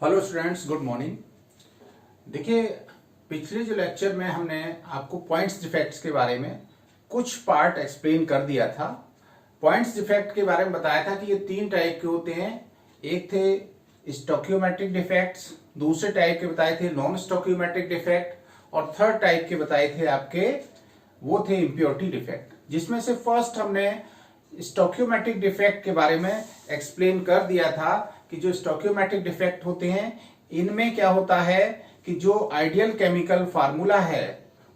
Hello students, good morning. देखिए, पिछले जो लेक्चर में हमने आपको पॉइंट्स डिफेक्ट्स के बारे में कुछ पार्ट एक्सप्लेन कर दिया था। पॉइंट्स डिफेक्ट के बारे में बताया था कि ये तीन टाइप के होते हैं। एक थे स्टोकियोमेट्रिक डिफेक्ट्स, दूसरे टाइप के बताए थे नॉन स्टोकियोमेट्रिक डिफेक्ट, और थर्ड टाइप के बताए थे आपके वो थे इम्प्योरिटी डिफेक्ट। जिसमें से फर्स्ट हमने स्टोकियोमेट्रिक डिफेक्ट के बारे में एक्सप्लेन कर दिया था कि जो स्टोकियोमेट्रिक डिफेक्ट होते हैं इनमें क्या होता है कि जो आइडियल केमिकल फार्मूला है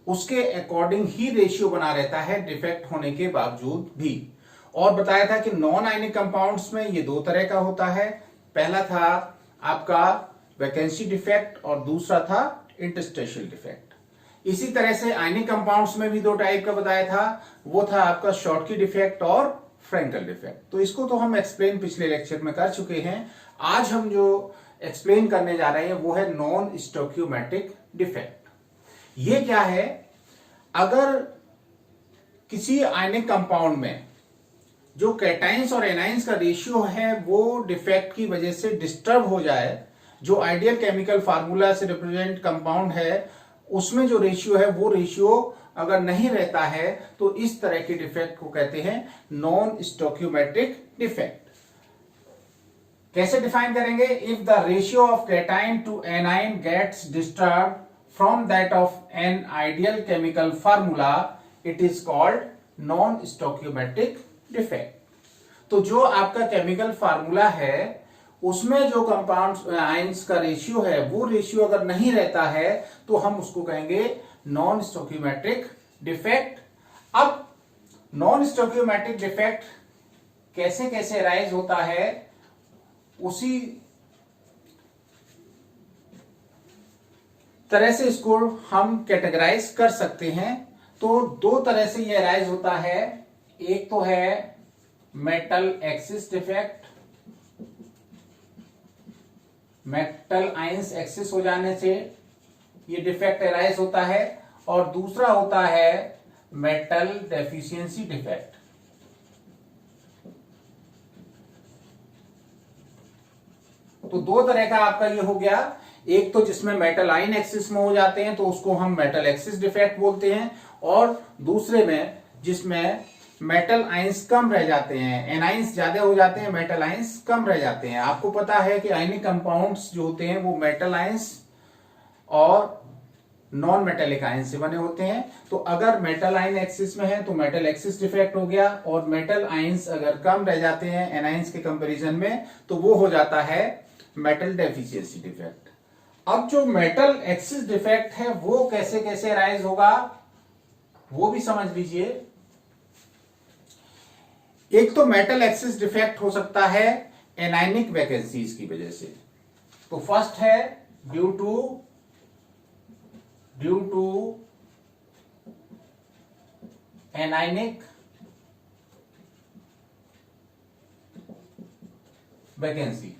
उसके अकॉर्डिंग ही रेशियो बना रहता है डिफेक्ट होने के बावजूद भी। और बताया था कि नॉन आयनिक कंपाउंड्स में ये दो तरह का होता है। पहला था आपका वैकेंसी डिफेक्ट और दूसरा था इंटरस्टेशियल डिफेक्ट। इसी तरह से आयनिक कंपाउंड्स में भी दो टाइप का बताया था, वो था आपका शॉर्टकी डिफेक्ट और फ्रेंकल डिफेक्ट। तो इसको तो हम एक्सप्लेन पिछले लेक्चर में कर चुके हैं। आज हम जो एक्सप्लेन करने जा रहे हैं वो है नॉन स्टोकियोमेट्रिक डिफेक्ट। ये क्या है? अगर किसी आयनिक कंपाउंड में जो कैटाइंस और एनाइंस का रेशियो है वो डिफेक्ट की वजह से डिस्टर्ब हो जाए, जो आइडियल केमिकल फार्मूला से रिप्रेजेंट कंपाउंड है उसमें जो रेशियो है वो रेशियो अगर नहीं रहता है तो इस तरह के डिफेक्ट को कहते हैं नॉन स्टोकियोमेट्रिक डिफेक्ट। कैसे डिफाइन करेंगे? If the ratio of cation to anion gets disturb from that of an ideal chemical formula it is called non stoichiometric defect. तो जो आपका केमिकल फार्मूला है उसमें जो कंपाउंड आयंस का रेशियो है वो रेशियो अगर नहीं रहता है तो हम उसको कहेंगे नॉन स्टोकियोमेट्रिक डिफेक्ट। अब नॉन स्टोकियोमेट्रिक डिफेक्ट कैसे कैसे राइज होता है उसी तरह से इसको हम कैटेगराइज कर सकते हैं। तो दो तरह से ये राइज होता है। एक तो है metal excess defect, metal ions axis हो जाने से ये डिफेक्ट अराइज होता है, और दूसरा होता है मेटल डेफिशिएंसी डिफेक्ट। तो दो तरह का आपका ये हो गया। एक तो जिसमें मेटल आयन एक्सिस में हो जाते हैं तो उसको हम मेटल एक्सिस डिफेक्ट बोलते हैं, और दूसरे में जिसमें मेटल आयंस कम रह जाते हैं, एनाइंस ज्यादा हो जाते हैं, मेटल आयंस कम रह जाते हैं। आपको पता है कि आयनिक कंपाउंड्स जो होते हैं वो मेटल आयंस और नॉन मेटेलिक आयन से बने होते हैं। तो अगर मेटल आयन एक्सिस में है तो मेटल एक्सिस डिफेक्ट हो गया, और मेटल आयंस अगर कम रह जाते हैं एनाइंस के कंपैरिजन में तो वो हो जाता है मेटल डेफिशिएंसी डिफेक्ट। अब जो मेटल एक्सिस डिफेक्ट है वो कैसे कैसे राइज होगा वो भी समझ लीजिए। एक तो मेटल एक्सिस डिफेक्ट हो सकता है एनाइनिक वैकेंसीज की वजह से। तो फर्स्ट है due to anionic vacancy.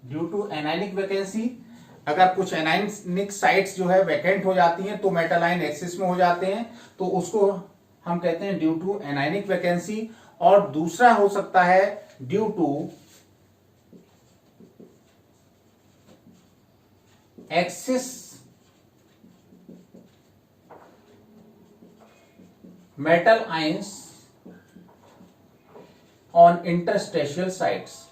Due to anionic vacancy, अगर कुछ एनाइनिक साइट्स जो है वैकेंट हो जाती हैं तो मेटल आयन एक्सिस में हो जाते हैं, तो उसको हम कहते हैं ड्यू टू एनाइनिक वैकेंसी। और दूसरा हो सकता है due to excess metal ions on interstitial sites.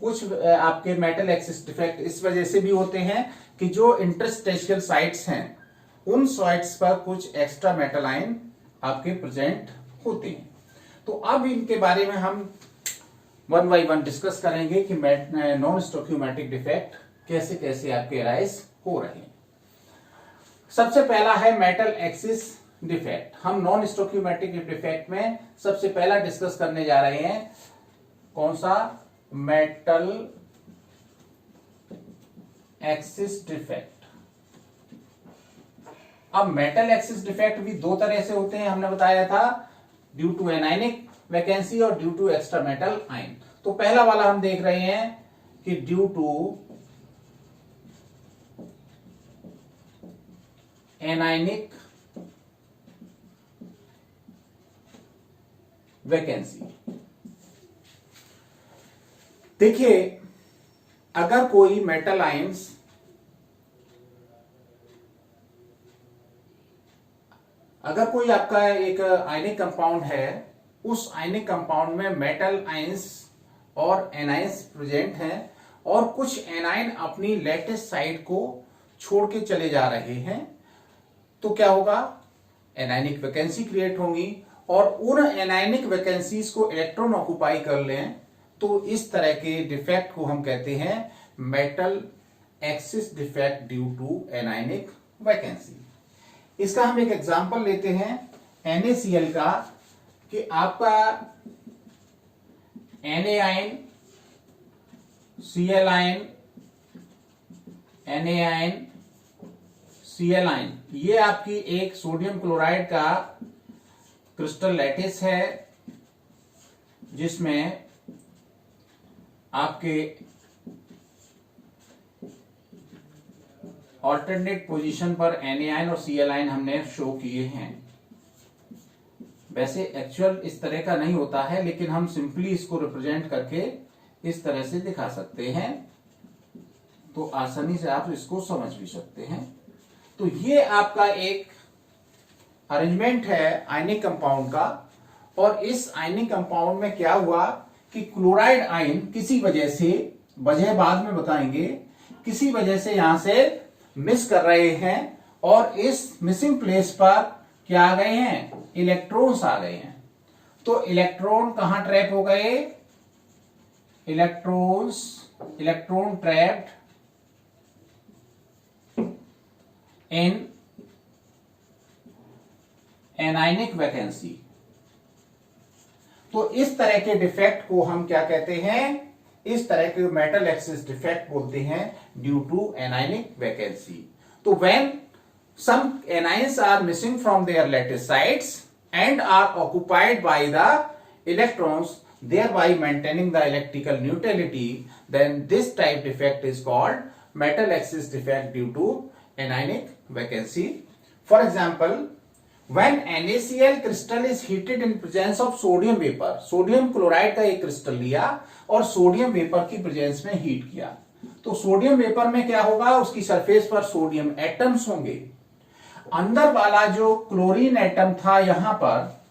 कुछ आपके मेटल एक्सिस डिफेक्ट इस वजह से भी होते हैं कि जो इंटरस्टेशियल साइट्स हैं उन साइट्स पर कुछ एक्स्ट्रा मेटल आयन आपके प्रेजेंट होते हैं। तो अब इनके बारे में हम वन बाई वन डिस्कस करेंगे कि नॉन स्टोकियोमेट्रिक डिफेक्ट कैसे कैसे आपके राइज हो रहे हैं। सबसे पहला है मेटल एक्सिस डिफेक्ट। हम नॉन स्टोकियोमेट्रिक डिफेक्ट में सबसे पहला डिस्कस करने जा रहे हैं कौन सा? Metal excess defect. अब मेटल एक्सिस डिफेक्ट भी दो तरह से होते हैं, हमने बताया था, ड्यू टू एनाइनिक वैकेंसी और due to extra metal ion. तो पहला वाला हम देख रहे हैं कि ड्यू टू एनाइनिक वैकेंसी। देखिए, अगर कोई मेटल आयंस अगर कोई आपका एक आयनिक कंपाउंड है, उस आयनिक कंपाउंड में मेटल आयंस और एनायंस प्रेजेंट हैं और कुछ एनायन अपनी लैटिस साइड को छोड़ के चले जा रहे हैं, तो क्या होगा? एनायनिक वैकेंसी क्रिएट होंगी और उन एनायनिक वैकेंसीज को इलेक्ट्रॉन ऑक्युपाई कर लें, तो इस तरह के डिफेक्ट को हम कहते हैं metal excess defect due to anionic vacancy. इसका हम एक एग्जांपल लेते हैं NaCl का, कि आपका Na ion, Cl ion, Na ion, Cl ion, ये आपकी एक सोडियम क्लोराइड का क्रिस्टल लैटिस है, जिसमें आपके ऑल्टरनेट पोजीशन पर Na आयन और Cl आयन हमने शो किए हैं। वैसे एक्चुअल इस तरह का नहीं होता है, लेकिन हम सिंपली इसको रिप्रेजेंट करके इस तरह से दिखा सकते हैं, तो आसानी से आप इसको समझ भी सकते हैं। तो ये आपका एक अरेंजमेंट है आयनिक कंपाउंड का, और इस आयनिक कंपाउंड में क्या हुआ कि क्लोराइड आयन किसी वजह से, वजह बाद में बताएंगे, किसी वजह से यहां से मिस कर रहे हैं और इस मिसिंग प्लेस पर क्या आ गए हैं? इलेक्ट्रॉन्स आ गए हैं। तो इलेक्ट्रॉन कहां ट्रैप हो गए? Electron trapped in anionic vacancy. तो इस तरह के डिफेक्ट को हम क्या कहते हैं? इस तरह के मेटल एक्सिस डिफेक्ट बोलते हैं ड्यू टू एनायनिक वैकेंसी। तो when some anions are missing from their lattice sides and are occupied by the electrons, thereby maintaining the electrical neutrality, then this type defect is called metal axis defect due to anionic vacancy. For example, when NaCl crystal is heated in presence of sodium vapor, sodium chloride का एक crystal लिया और sodium vapour की presence में heat किया, तो sodium vapour में क्या होगा? उसकी सरफेस पर सोडियम एटम्स होंगे। अंदर वाला जो क्लोरीन एटम था यहां पर,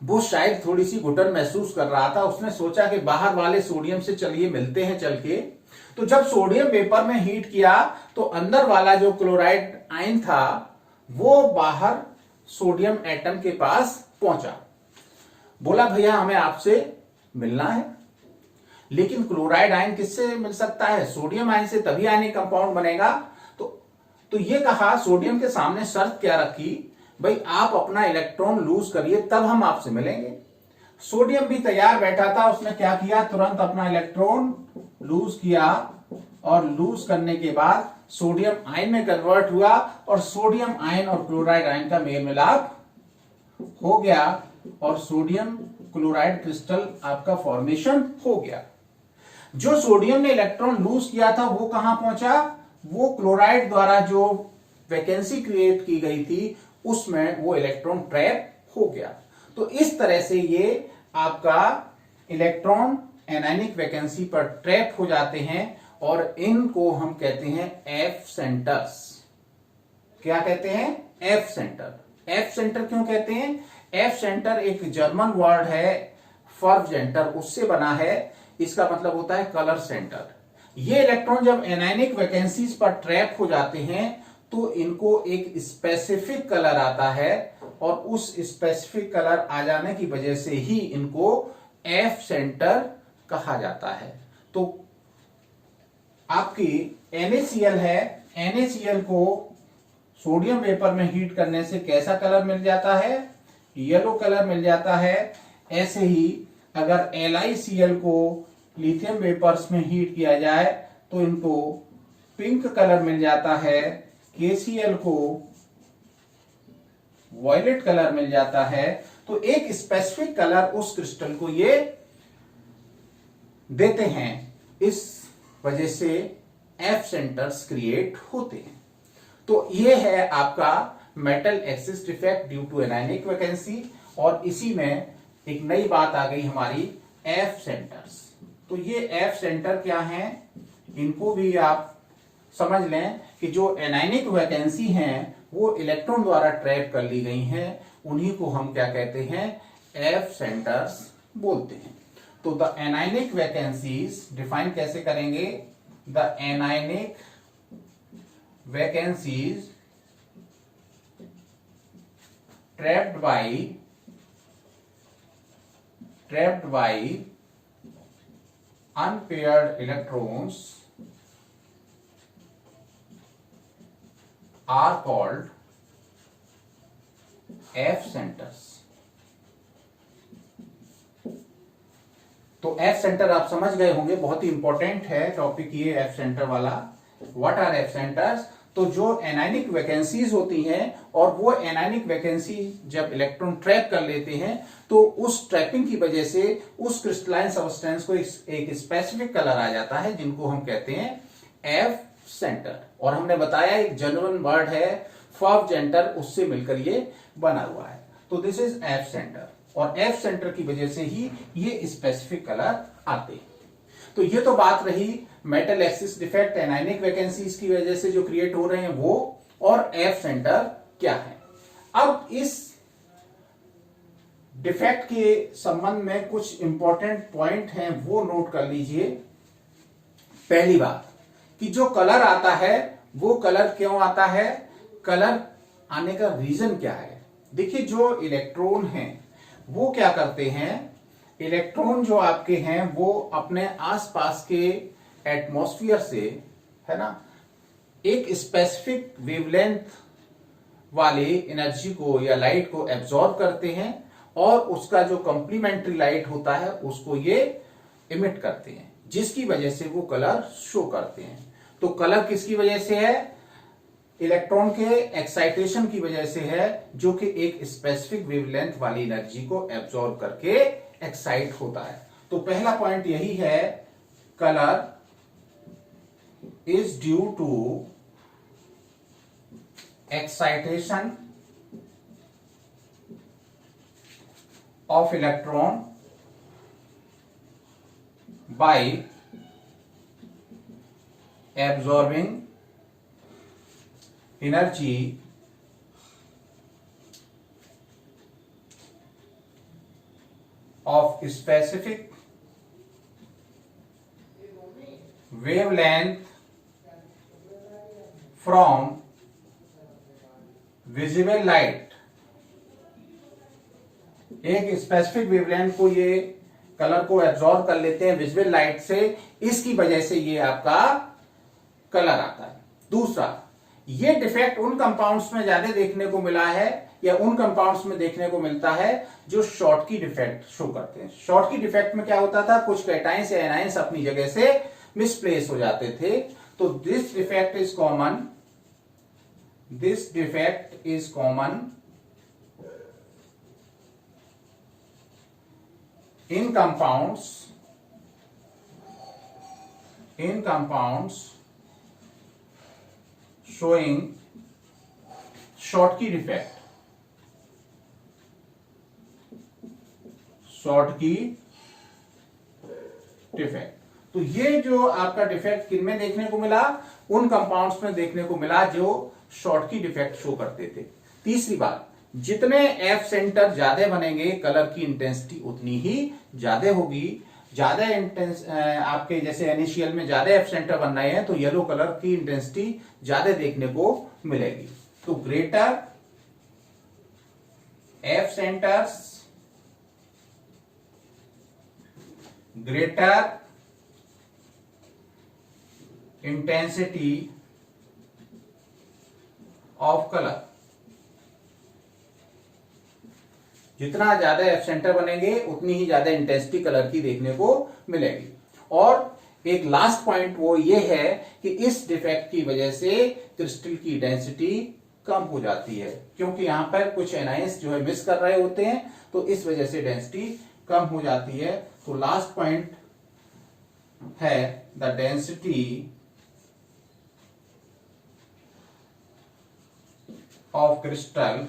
वो शायद थोड़ी सी घुटन महसूस कर रहा था। उसने सोचा कि बाहर वाले सोडियम से चलिए मिलते हैं चल के। तो जब सोडियम वेपर में हीट किया तो अंदर वाला जो क्लोराइड आयन था वो बाहर सोडियम एटम के पास पहुंचा, बोला भैया हमें आपसे मिलना है। लेकिन क्लोराइड आयन किससे मिल सकता है? सोडियम आयन से, तभी आयनिक कंपाउंड बनेगा। तो ये कहा, सोडियम के सामने शर्त क्या रखी? भाई आप अपना इलेक्ट्रॉन लूज करिए तब हम आपसे मिलेंगे। सोडियम भी तैयार बैठा था, उसने क्या किया? तुरंत अपना इलेक्ट्रॉन लूज किया और लूज करने के बाद सोडियम आयन में कन्वर्ट हुआ और सोडियम आयन और क्लोराइड आयन का मेल मिलाप हो गया और सोडियम क्लोराइड क्रिस्टल आपका फॉर्मेशन हो गया। जो सोडियम ने इलेक्ट्रॉन लूज किया था वो कहां पहुंचा? वो क्लोराइड द्वारा जो वैकेंसी क्रिएट की गई थी उसमें वो इलेक्ट्रॉन ट्रैप हो गया। तो इस तरह से ये आपका इलेक्ट्रॉन एनायनिक वैकेंसी पर ट्रैप हो जाते हैं और इनको हम कहते हैं एफ सेंटर्स। क्या कहते हैं? F centre. एफ सेंटर क्यों कहते हैं? एफ सेंटर एक जर्मन वर्ड है, फर्व सेंटर, उससे बना है। इसका मतलब होता है कलर सेंटर। ये इलेक्ट्रॉन जब एनायनिक वैकेंसीज पर ट्रैप हो जाते हैं तो इनको एक स्पेसिफिक कलर आता है और उस स्पेसिफिक कलर आ जाने की वजह से ही इनको एफ सेंटर कहा जाता है। तो आपकी NaCl है, NaCl को सोडियम वेपर में हीट करने से कैसा कलर मिल जाता है? येलो कलर मिल जाता है। ऐसे ही अगर LiCl को लिथियम वेपर्स में हीट किया जाए तो इनको पिंक कलर मिल जाता है। KCl को वॉयलेट कलर मिल जाता है। तो एक स्पेसिफिक कलर उस क्रिस्टल को ये देते हैं, इस वजह से एफ सेंटर्स क्रिएट होते हैं। तो ये है आपका metal excess defect due to anionic vacancy और इसी में एक नई बात आ गई हमारी, एफ सेंटर्स। तो ये एफ सेंटर क्या हैं, इनको भी आप समझ लें कि जो एनायनिक वैकेंसी हैं वो इलेक्ट्रॉन द्वारा ट्रैप कर ली गई हैं, उन्हीं को हम क्या कहते हैं, एफ सेंटर्स बोलते हैं। तो द एनायनिक वैकेंसीज डिफाइन कैसे करेंगे, the anionic vacancies trapped by unpaired electrons are called F centers। तो F सेंटर आप समझ गए होंगे, बहुत ही इंपॉर्टेंट है टॉपिक ये F सेंटर वाला। व्हाट आर F सेंटर्स, तो जो एनायनिक वैकेंसीज होती हैं और वो एनायनिक वैकेंसी जब इलेक्ट्रॉन ट्रैप कर लेते हैं तो उस ट्रैपिंग की वजह से उस क्रिस्टलाइन सब्सटेंस को एक स्पेसिफिक कलर आ जाता है, जिनको हम कहते हैं एफ सेंटर। और हमने बताया एक जर्मन वर्ड है फर्व जेंटर, उससे मिलकर ये बना हुआ है। तो दिस इज एफ सेंटर, और एफ सेंटर की वजह से ही ये स्पेसिफिक कलर आते हैं। तो ये तो बात रही metal excess defect, anionic vacancies की वजह से जो क्रिएट हो रहे हैं वो, और एफ सेंटर क्या है। अब इस डिफेक्ट के संबंध में कुछ इंपॉर्टेंट पॉइंट हैं, वो नोट कर लीजिए। पहली बात कि जो कलर आता है वो कलर क्यों आता है, कलर आने का रीजन क्या है। देखिए जो इलेक्ट्रॉन हैं वो क्या करते हैं, इलेक्ट्रॉन जो आपके हैं वो अपने आसपास के एटमॉस्फेयर से, है ना, एक स्पेसिफिक वेवलेंथ वाली एनर्जी को या लाइट को एब्जॉर्ब करते हैं, और उसका जो कंप्लीमेंट्री लाइट होता है उसको ये इमिट करते हैं, जिसकी वजह से वो कलर शो करते हैं। तो कलर किसकी वजह से है, इलेक्ट्रॉन के एक्साइटेशन की वजह से है, जो कि एक स्पेसिफिक वेवलेंथ वाली एनर्जी को एब्जॉर्ब करके एक्साइट होता है। तो पहला पॉइंट यही है, colour is due to excitation of electron by absorbing energy of specific wavelength from visible light। एक स्पेसिफिक वेवलेंथ को ये कलर को एब्जॉर्ब कर लेते हैं विजिबल लाइट से, इसकी वजह से ये आपका कलर आता है। दूसरा, ये डिफेक्ट उन कंपाउंड्स में ज्यादा देखने को मिला है, या उन कंपाउंड्स में देखने को मिलता है जो शॉर्टकी डिफेक्ट शो करते हैं। शॉर्टकी डिफेक्ट में क्या होता था, कुछ कैटाइंस या एनाइंस अपनी जगह से मिसप्लेस हो जाते थे। तो this defect is common, this defect is common in compounds showing Schottky defect, Schottky defect. तो ये जो आपका डिफेक्ट किनमें देखने को मिला, उन कंपाउंड्स में देखने को मिला जो शॉर्टकी डिफेक्ट शो करते थे। तीसरी बात, जितने एफ सेंटर ज्यादा बनेंगे कलर की इंटेंसिटी उतनी ही ज्यादा होगी। ज्यादा इंटेंस आपके जैसे इनिशियल में ज्यादा एफ सेंटर बन रहे हैं तो येलो कलर की इंटेंसिटी ज्यादा देखने को मिलेगी। तो greater F centres, greater intensity of colour, जितना ज्यादा एफ सेंटर बनेंगे उतनी ही ज्यादा इंटेंसिटी कलर की देखने को मिलेगी। और एक लास्ट पॉइंट वो ये है कि इस डिफेक्ट की वजह से क्रिस्टल की डेंसिटी कम हो जाती है, क्योंकि यहां पर कुछ एनाइंस जो है मिस कर रहे होते हैं, तो इस वजह से डेंसिटी कम हो जाती है। तो लास्ट पॉइंट है the density of crystal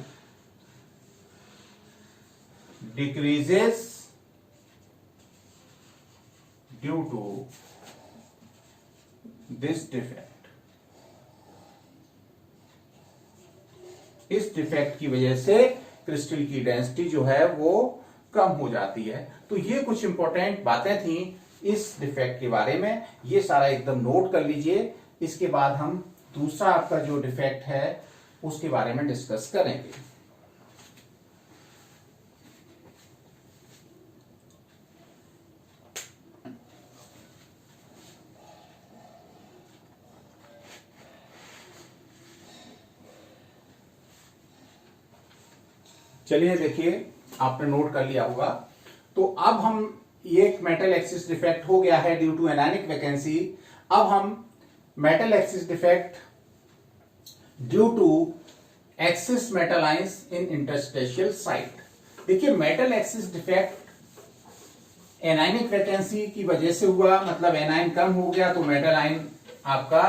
decreases due to this defect। इस डिफेक्ट की वजह से क्रिस्टल की डेंसिटी जो है वो कम हो जाती है। तो ये कुछ इंपॉर्टेंट बातें थी इस डिफेक्ट के बारे में, ये सारा एकदम नोट कर लीजिए। इसके बाद हम दूसरा आपका जो डिफेक्ट है उसके बारे में डिस्कस करेंगे। चलिए देखिए, आपने नोट कर लिया होगा। तो अब हम ये मेटल एक्सिस डिफेक्ट हो गया है ड्यू टू एनायनिक वैकेंसी। अब हम metal excess defect due to excess metal ions in interstitial site. देखिए, metal excess defect anionic vacancy की वजह से हुआ, मतलब एनायन कम हो गया तो मेटल आयन आपका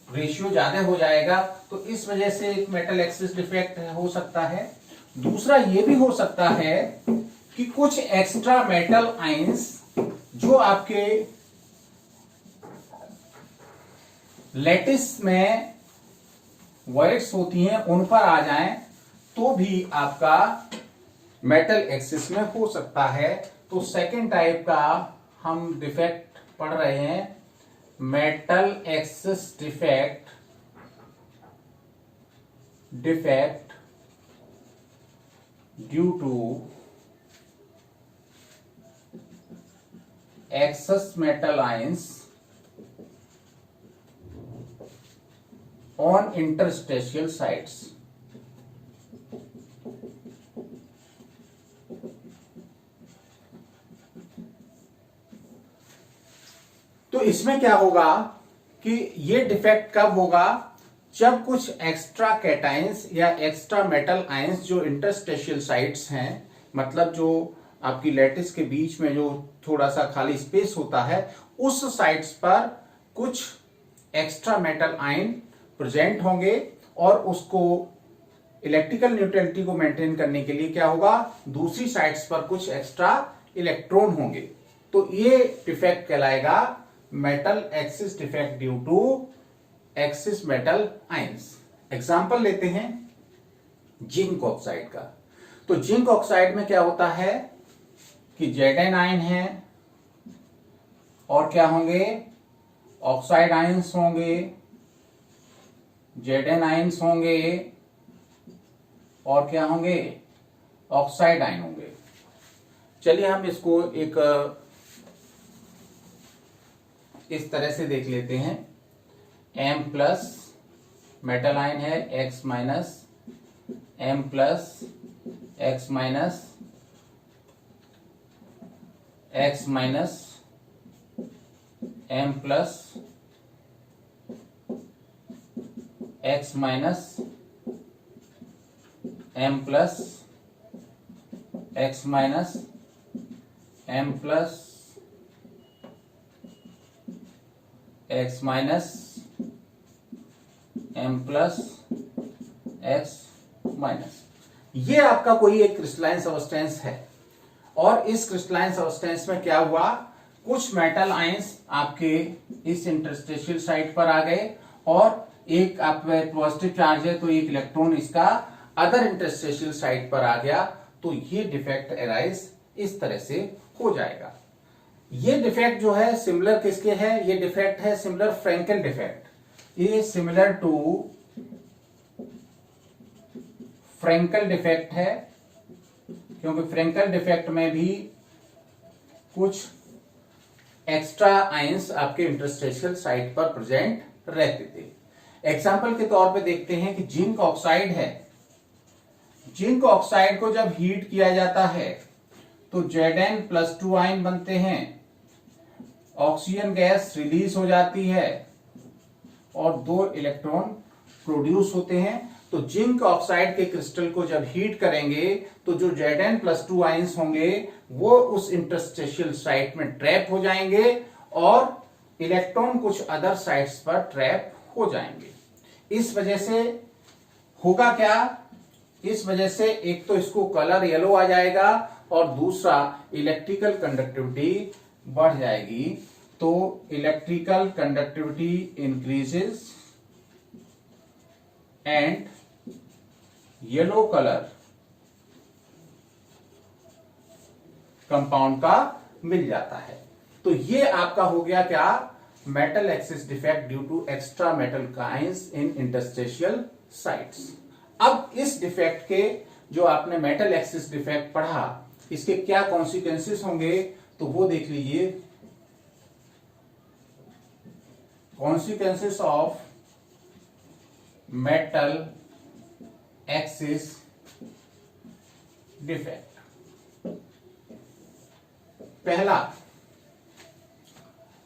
रेशियो ज्यादा हो जाएगा, तो इस वजह से एक मेटल एक्सिस डिफेक्ट हो सकता है। दूसरा ये भी हो सकता है कि कुछ एक्स्ट्रा मेटल आयंस जो आपके लैटिस में वॉइड्स होती हैं उन पर आ जाएं, तो भी आपका मेटल एक्सिस में हो सकता है। तो सेकेंड टाइप का हम डिफेक्ट पढ़ रहे हैं, metal excess defect due to excess metal ions on interstitial sites। तो इसमें क्या होगा कि ये डिफेक्ट कब होगा, जब कुछ एक्स्ट्रा कैटाइंस या एक्स्ट्रा मेटल आयंस जो इंटरस्टेशियल साइट्स हैं, मतलब जो आपकी लैटिस के बीच में जो थोड़ा सा खाली स्पेस होता है, उस साइट्स पर कुछ एक्स्ट्रा मेटल आयन प्रेजेंट होंगे और उसको इलेक्ट्रिकल न्यूट्रलिटी को मेंटेन करने के लिए क्या होगा, दूसरी साइट्स पर कुछ एक्स्ट्रा इलेक्ट्रॉन होंगे। तो ये डिफेक्ट कहलाएगा metal excess defect due to excess metal ions. Example लेते हैं जिंक ऑक्साइड का। तो जिंक ऑक्साइड में क्या होता है कि Zn आयन है और क्या होंगे, ऑक्साइड आयंस होंगे, Zn आयंस होंगे और क्या होंगे, ऑक्साइड आयन होंगे। चलिए हम इसको एक इस तरह से देख लेते हैं। M प्लस मेटल आयन है, X minus, M plus X minus, X minus, M plus X minus, M plus X minus, M plus X minus, M plus X minus. ये आपका कोई एक क्रिस्टलाइन सबस्टेंस है और इस क्रिस्टलाइन सबस्टेंस में क्या हुआ, कुछ मेटल आयंस आपके इस इंटरस्टेशियल साइट पर आ गए और एक आप पॉजिटिव चार्ज है तो एक इलेक्ट्रॉन इसका अदर इंटरस्टेशियल साइट पर आ गया। तो ये डिफेक्ट एराइज इस तरह से हो जाएगा। ये डिफेक्ट जो है सिमिलर किसके है, ये डिफेक्ट है सिमिलर फ्रैंकल डिफेक्ट। ये सिमिलर टू फ्रैंकल डिफेक्ट है, क्योंकि फ्रैंकल डिफेक्ट में भी कुछ एक्स्ट्रा आयंस आपके इंटरस्टेशियल साइट पर प्रेजेंट रहते थे। एग्जाम्पल के तौर पे देखते हैं कि जिंक ऑक्साइड है। जिंक ऑक्साइड को जब हीट किया जाता है तो Zn+2 आयन बनते हैं, ऑक्सीजन गैस रिलीज हो जाती है और 2 इलेक्ट्रॉन प्रोड्यूस होते हैं। तो जिंक ऑक्साइड के क्रिस्टल को जब हीट करेंगे तो जो Zn+2 आयंस होंगे वो उस इंटरस्टेशियल साइट में ट्रैप हो जाएंगे और इलेक्ट्रॉन कुछ अदर साइट्स पर ट्रैप हो जाएंगे। इस वजह से होगा क्या इस वजह से एक तो इसको कलर येलो आ जाएगा और दूसरा इलेक्ट्रिकल कंडक्टिविटी बढ़ जाएगी। तो electrical conductivity increases and yellow colour compound का मिल जाता है। तो ये आपका हो गया क्या, metal excess defect due to extra metal cations in interstitial sites. अब इस डिफेक्ट के जो आपने मेटल एक्सिस डिफेक्ट पढ़ा, इसके क्या कॉन्सिक्वेंसेस होंगे तो वो देख लीजिए। Consequences of metal excess defect. पहला,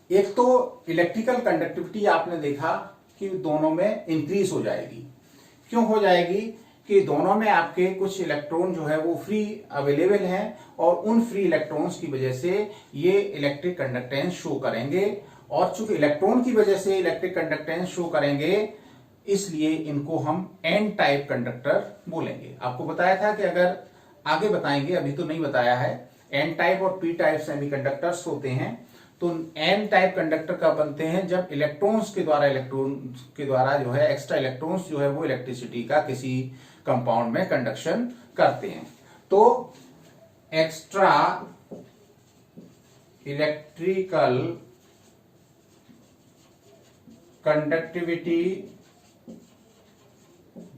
एक तो इलेक्ट्रिकल कंडक्टिविटी आपने देखा कि दोनों में इंक्रीज हो जाएगी। क्यों हो जाएगी कि दोनों में आपके कुछ इलेक्ट्रॉन जो है वो फ्री अवेलेबल हैं और उन फ्री इलेक्ट्रॉन्स की वजह से ये इलेक्ट्रिक कंडक्टेंस शो करेंगे, और चूंकि इलेक्ट्रॉन की वजह से इलेक्ट्रिक कंडक्टेंस शो करेंगे इसलिए इनको हम एन टाइप कंडक्टर बोलेंगे। आपको बताया था कि अगर आगे बताएंगे, अभी तो नहीं बताया है, एन टाइप और पी टाइप सेमीकंडक्टर्स होते हैं। तो एन टाइप कंडक्टर कब बनते हैं, जब इलेक्ट्रॉन्स के द्वारा जो है एक्स्ट्रा इलेक्ट्रॉन्स जो है वो इलेक्ट्रिसिटी का किसी कंपाउंड में कंडक्शन करते हैं। तो extra electrical conductivity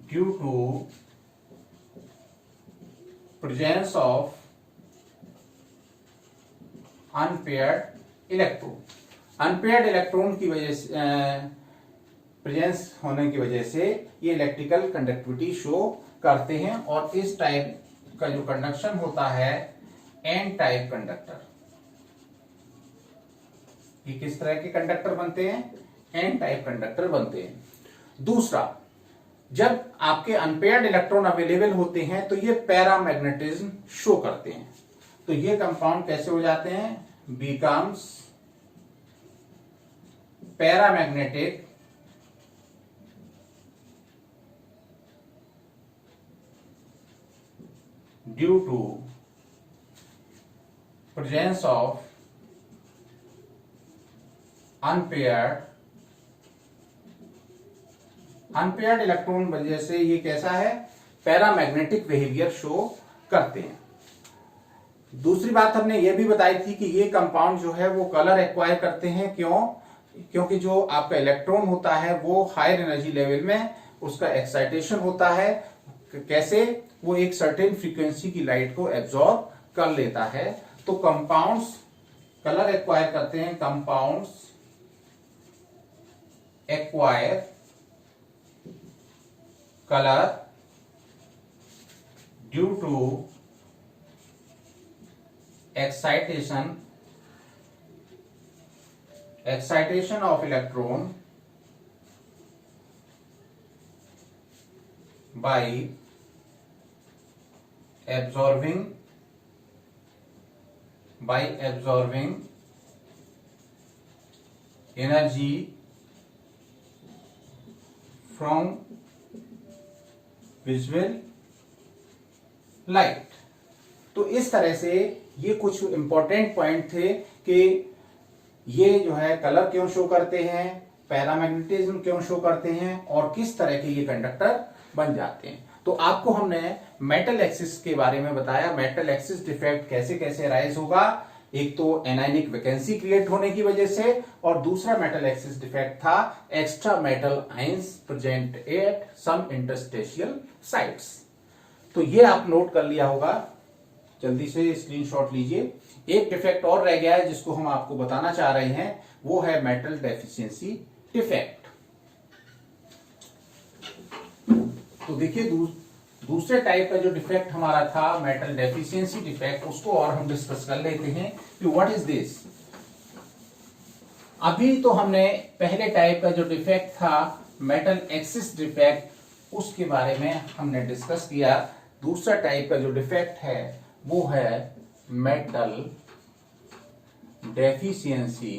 due to presence of unpaired electron. Unpaired electron की वजह से, प्रेजेंस होने की वजह से ये इलेक्ट्रिकल कंडक्टिविटी शो करते हैं। और इस टाइप का जो कंडक्शन होता है एन टाइप कंडक्टर, ये किस तरह के कंडक्टर बनते हैं, एन टाइप कंडक्टर बनते हैं। दूसरा, जब आपके अनपेयर्ड इलेक्ट्रॉन अवेलेबल होते हैं तो ये पैरामैग्नेटिज्म शो करते हैं। तो ये कंपाउंड कैसे हो जाते हैं, becomes paramagnetic due to presence of unpaired electron वजह से ये कैसा है, पैरामैग्नेटिक बिहेवियर शो करते हैं। दूसरी बात हमने ये भी बताई थी कि ये कंपाउंड जो है वो कलर एक्वायर करते हैं। क्यों, क्योंकि जो आपका इलेक्ट्रॉन होता है वो हायर एनर्जी लेवल में उसका एक्साइटेशन होता है। कैसे, वो एक सर्टेन फ्रीक्वेंसी की लाइट को एब्जॉर्ब कर लेता है। तो कंपाउंड्स कलर एक्वायर करते हैं, compounds acquire colour due to excitation of electron by absorbing energy from visual light। तो इस तरह से ये कुछ इंपॉर्टेंट पॉइंट थे कि ये जो है कलर क्यों शो करते हैं, पैरामैग्नेटिज्म क्यों शो करते हैं और किस तरह के ये कंडक्टर बन जाते हैं। तो आपको हमने मेटल एक्सिस के बारे में बताया, मेटल एक्सिस डिफेक्ट कैसे कैसे राइज होगा। एक तो एनायनिक वैकेंसी क्रिएट होने की वजह से, और दूसरा मेटल एक्सिस डिफेक्ट था extra metal ions present at some interstitial sites. तो ये आप नोट कर लिया होगा, जल्दी से स्क्रीनशॉट लीजिए। एक डिफेक्ट और रह गया है जिसको हम आपको बताना चाह रहे हैं, वो है मेटल डेफिशिएंसी डिफेक्ट। तो देखिए दूसरे टाइप का जो डिफेक्ट हमारा था मेटल डेफिशिएंसी डिफेक्ट, उसको और हम डिस्कस कर लेते हैं कि व्हाट इज दिस। अभी तो हमने पहले टाइप का जो डिफेक्ट था मेटल एक्सिस डिफेक्ट, उसके बारे में हमने डिस्कस किया। दूसरा टाइप का जो डिफेक्ट है वो है मेटल डेफिशिएंसी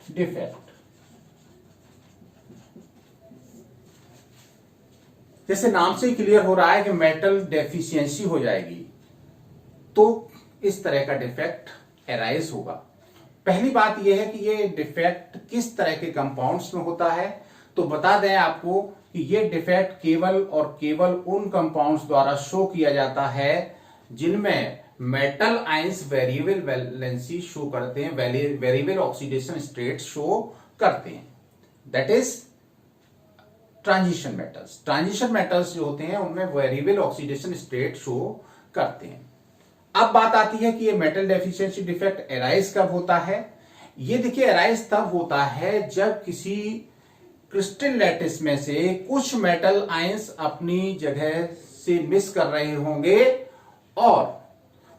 डिफेक्ट। जैसे नाम से ही क्लियर हो रहा है कि मेटल डेफिशिएंसी हो जाएगी, तो इस तरह का डिफेक्ट एराइज होगा। पहली बात यह है कि ये डिफेक्ट किस तरह के कंपाउंड्स में होता है, तो बता दें आपको कि ये डिफेक्ट केवल और केवल उन कंपाउंड्स द्वारा शो किया जाता है जिनमें metal ions variable valency show करते हैं, वेरिएबल ऑक्सीडेशन स्टेट शो करते हैं, that is transition metals. Transition metals जो होते हैं उनमें वेरिएबल ऑक्सीडेशन स्टेट शो करते हैं। अब बात आती है कि ये मेटल डेफिशिएंसी डिफेक्ट एराइज कब होता है। ये देखिए एराइज तब होता है जब किसी क्रिस्टल लैटिस में से कुछ मेटल आयंस अपनी जगह से मिस कर रहे होंगे और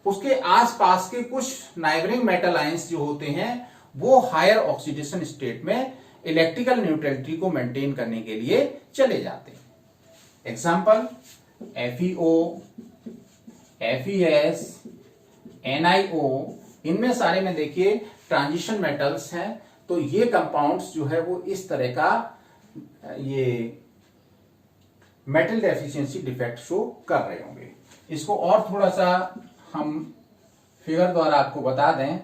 उसके आसपास के कुछ नाइबरिंग मेटल आयंस जो होते हैं वो हायर ऑक्सीडेशन स्टेट में इलेक्ट्रिकल न्यूट्रलिटी को मेंटेन करने के लिए चले जाते हैं। एग्जांपल FeO, FeS, NiO, इनमें सारे में देखिए ट्रांजिशन मेटल्स हैं, तो ये कंपाउंड्स जो है वो इस तरह का ये मेटल डेफिशिएंसी डिफेक्ट शो कर रहे होंगे। इसको और थोड़ा सा हम फिगर द्वारा आपको बता दें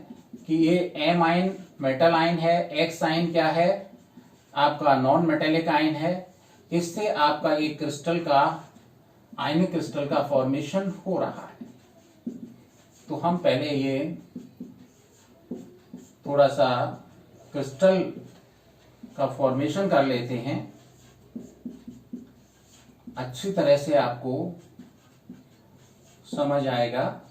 कि ये M आयन मेटल आयन है, X आयन क्या है, आपका नॉन मेटेलिक आयन है। इससे आपका एक क्रिस्टल का आयनिक क्रिस्टल का फॉर्मेशन हो रहा है। तो हम पहले ये थोड़ा सा क्रिस्टल का फॉर्मेशन कर लेते हैं, अच्छी तरह से आपको समझ आएगा।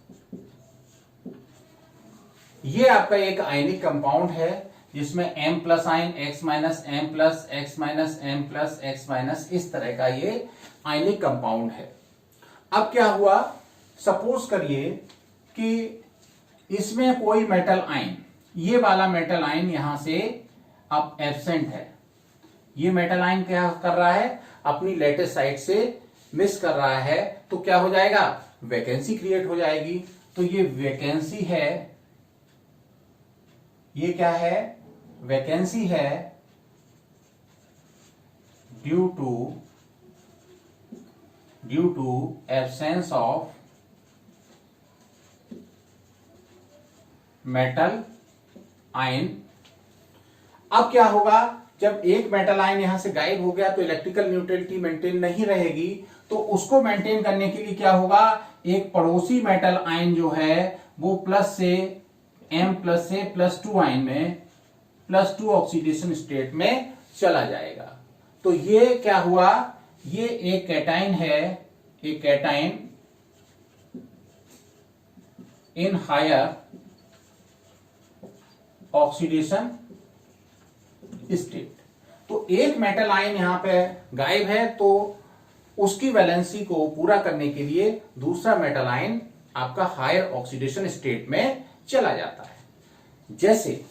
ये आपका एक आयनिक कंपाउंड है जिसमें M plus ion, X minus M plus, X minus M plus, X minus, इस तरह का ये आयनिक कंपाउंड है। अब क्या हुआ, सपोज करिए कि इसमें कोई मेटल आयन, ये वाला मेटल आयन यहां से अब एब्सेंट है। ये मेटल आयन क्या कर रहा है, अपनी लेटेस्ट साइड से मिस कर रहा है, तो क्या हो जाएगा, वैकेंसी क्रिएट हो जाएगी। तो ये वैकेंसी है, ये क्या है, वैकेंसी है due to absence of metal ion. अब क्या होगा, जब एक मेटल आयन यहां से गायब हो गया तो इलेक्ट्रिकल न्यूट्रलिटी मेंटेन नहीं रहेगी, तो उसको मेंटेन करने के लिए क्या होगा, एक पड़ोसी मेटल आयन जो है वो प्लस से M प्लस से +2 आयन में +2 ऑक्सीडेशन स्टेट में चला जाएगा। तो ये क्या हुआ, ये एक कैटाइन है, एक cation in higher oxidation state. तो एक मेटल आयन यहां पे गायब है, तो उसकी वैलेंसी को पूरा करने के लिए दूसरा मेटल आयन आपका हायर ऑक्सीडेशन स्टेट में चला जाता है। जैसे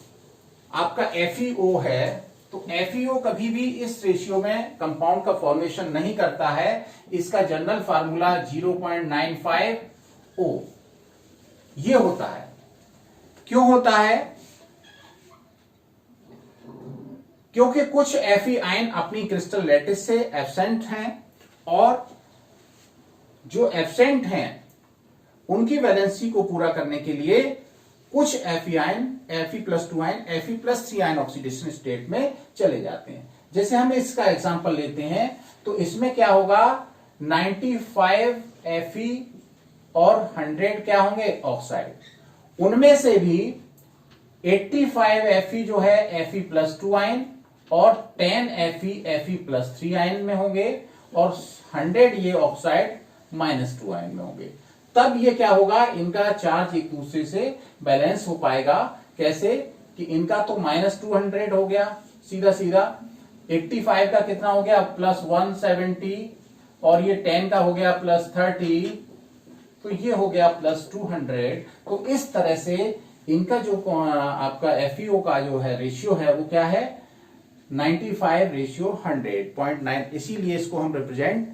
आपका FeO है, तो FeO कभी भी इस रेशियो में कंपाउंड का फॉर्मेशन नहीं करता है। इसका जनरल फार्मूला 0.95O ये होता है। क्यों होता है, क्योंकि कुछ Fe आयन अपनी क्रिस्टल लैटिस से एब्सेंट हैं और जो एब्सेंट हैं उनकी वैलेंसी को पूरा करने के लिए कुछ Fe ion, Fe+2 ion, Fe+3 ion oxidation state में चले जाते हैं। जैसे हम इसका एग्जांपल लेते हैं, तो इसमें क्या होगा, 95 Fe और 100 क्या होंगे, ऑक्साइड। उनमें से भी 85 Fe जो है Fe+2 आयन और 10 Fe Fe+3 आयन में होंगे और 100 ये ऑक्साइड -2 आयन में होंगे। तब ये क्या होगा, इनका चार्ज एक दूसरे से बैलेंस हो पाएगा। कैसे कि इनका तो -200 हो गया सीधा सीधा, 85 का कितना हो गया, +170, और ये 10 का हो गया +30, तो ये हो गया +200। तो इस तरह से इनका जो आपका FeO का जो है रेशियो है वो क्या है, 95:100.9। इसीलिए इसको हम रिप्रेजेंट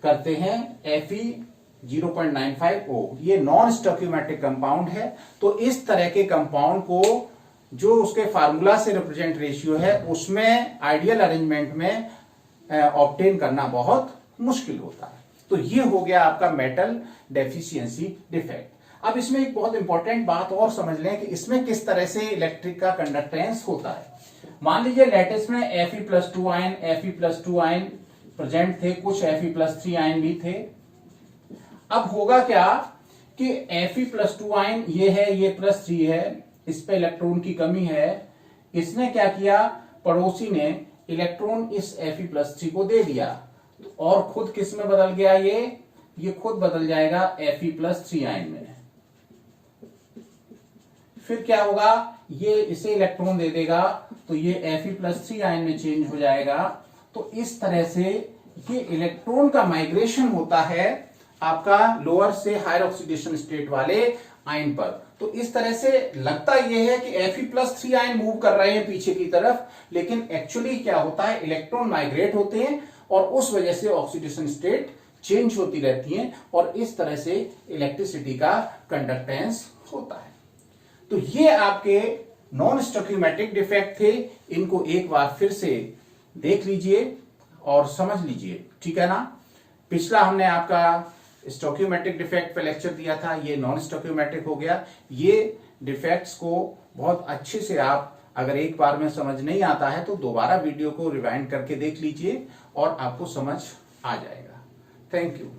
करते हैं Fe 0.95O। ये नॉन स्टोइकियोमेट्रिक कंपाउंड है। तो इस तरह के कंपाउंड को जो उसके फार्मूला से रिप्रेजेंट रेशियो है उसमें आइडियल अरेंजमेंट में ऑब्टेन करना बहुत मुश्किल होता है। तो ये हो गया आपका मेटल डेफिशिएंसी डिफेक्ट। अब इसमें एक बहुत इंपॉर्टेंट बात और समझ लें कि इसमें किस तरह से इलेक्ट्रिक का कंडक्टेंस होता है। मान लीजिए लैटिस में Fe+2 ion Fe+2 ion present थे, कुछ Fe+3 आयन भी थे। अब होगा क्या कि Fe+2 आयन ये है, ये +3 है, इस पे इलेक्ट्रॉन की कमी है। इसने क्या किया, पड़ोसी ने इलेक्ट्रॉन इस Fe+3 को दे दिया और खुद किस में बदल गया, ये खुद बदल जाएगा Fe+3 आयन में। फिर क्या होगा, ये इसे इलेक्ट्रॉन दे देगा तो ये Fe+3 आयन में चेंज हो जाएगा। तो इस तरह से ये इलेक्ट्रॉन का माइग्रेशन होता है आपका लोअर से हायर ऑक्सीडेशन स्टेट वाले आयन पर। तो इस तरह से लगता यह है कि Fe+3 आयन मूव कर रहे हैं पीछे की तरफ, लेकिन एक्चुअली क्या होता है, इलेक्ट्रॉन माइग्रेट होते हैं और उस वजह से ऑक्सीडेशन स्टेट चेंज होती रहती है और इस तरह से इलेक्ट्रिसिटी का कंडक्टेंस होता है। तो ये आपके नॉन स्टोइकियोमेट्रिक डिफेक्ट थे। इनको एक बार फिर से देख लीजिए और समझ लीजिए, ठीक है ना। पिछला हमने आपका स्टोइकियोमेट्रिक डिफेक्ट पे लेक्चर दिया था, ये नॉन स्टोइकियोमेट्रिक हो गया। ये डिफेक्ट्स को बहुत अच्छे से आप अगर एक बार में समझ नहीं आता है तो दोबारा वीडियो को रिवाइंड करके देख लीजिए और आपको समझ आ जाएगा। Thank you.